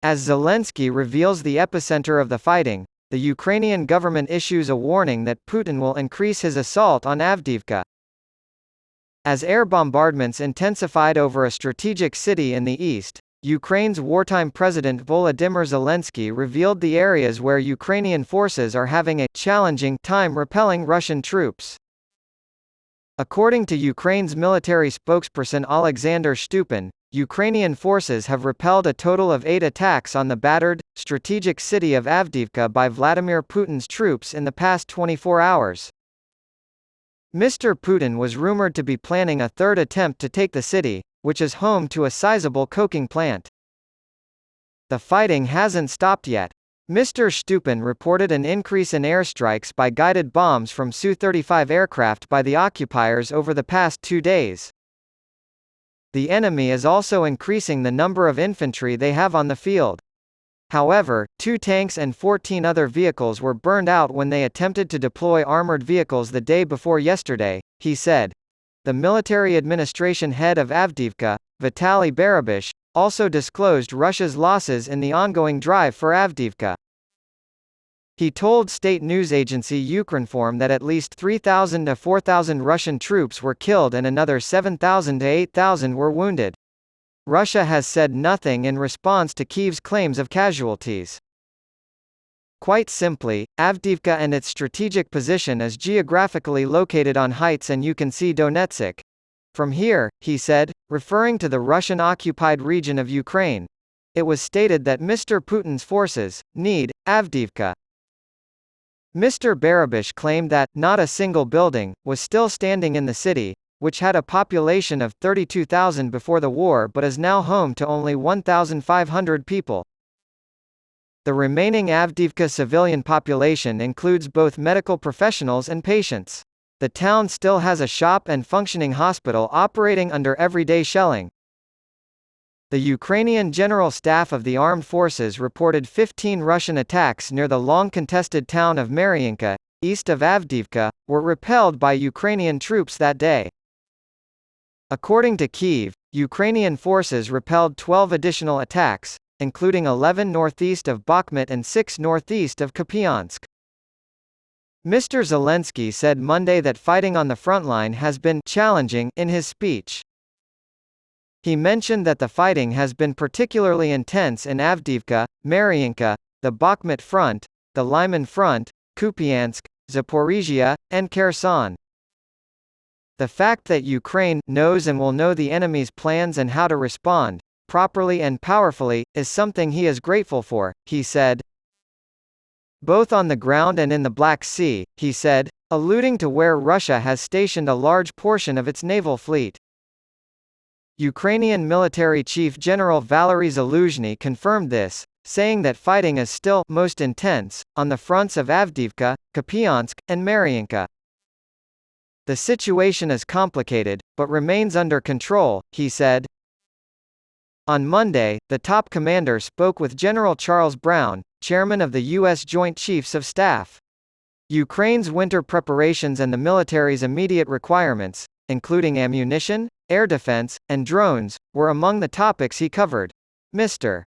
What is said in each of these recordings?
As Zelensky reveals the epicenter of the fighting, the Ukrainian government issues a warning that Putin will increase his assault on Avdiivka. As air bombardments intensified over a strategic city in the east, Ukraine's wartime president Volodymyr Zelensky revealed the areas where Ukrainian forces are having a challenging time repelling Russian troops. According to Ukraine's military spokesperson Alexander Stupin, Ukrainian forces have repelled a total of 8 attacks on the battered, strategic city of Avdiivka by Vladimir Putin's troops in the past 24 hours. Mr. Putin was rumored to be planning a third attempt to take the city, which is home to a sizable coking plant. The fighting hasn't stopped yet. Mr. Stupin reported an increase in airstrikes by guided bombs from Su-35 aircraft by the occupiers over the past 2 days. The enemy is also increasing the number of infantry they have on the field. However, 2 tanks and 14 other vehicles were burned out when they attempted to deploy armored vehicles the day before yesterday, he said. The military administration head of Avdiivka, Vitaly Barabash, also disclosed Russia's losses in the ongoing drive for Avdiivka. He told state news agency Ukrinform that at least 3,000 to 4,000 Russian troops were killed and another 7,000 to 8,000 were wounded. Russia has said nothing in response to Kyiv's claims of casualties. Quite simply, Avdiivka and its strategic position is geographically located on heights and you can see Donetsk from here, he said, referring to the Russian-occupied region of Ukraine. It was stated that Mr. Putin's forces need Avdiivka. Mr. Barabash claimed that not a single building was still standing in the city, which had a population of 32,000 before the war but is now home to only 1,500 people. The remaining Avdiivka civilian population includes both medical professionals and patients. The town still has a shop and functioning hospital operating under everyday shelling. The Ukrainian General Staff of the Armed Forces reported 15 Russian attacks near the long-contested town of Mariinka, east of Avdiivka, were repelled by Ukrainian troops that day. According to Kyiv, Ukrainian forces repelled 12 additional attacks, including 11 northeast of Bakhmut and 6 northeast of Kupiansk. Mr. Zelensky said Monday that fighting on the front line has been challenging in his speech. He mentioned that the fighting has been particularly intense in Avdiivka, Mariinka, the Bakhmut front, the Lyman front, Kupiansk, Zaporizhia, and Kherson. The fact that Ukraine knows and will know the enemy's plans and how to respond, properly and powerfully, is something he is grateful for, he said. Both on the ground and in the Black Sea, he said, alluding to where Russia has stationed a large portion of its naval fleet. Ukrainian military chief General Valery Zaluzhny confirmed this, saying that fighting is still most intense on the fronts of Avdiivka, Kupiansk, and Mariinka. The situation is complicated, but remains under control, he said. On Monday, the top commander spoke with General Charles Brown, chairman of the U.S. Joint Chiefs of Staff. Ukraine's winter preparations and the military's immediate requirements, including ammunition, air defense, and drones, were among the topics he covered. Mr.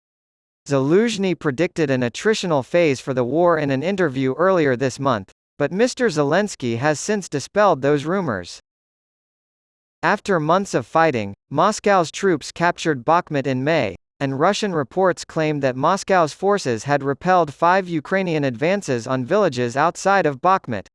Zaluzhny predicted an attritional phase for the war in an interview earlier this month, but Mr. Zelensky has since dispelled those rumors. After months of fighting, Moscow's troops captured Bakhmut in May, and Russian reports claimed that Moscow's forces had repelled 5 Ukrainian advances on villages outside of Bakhmut.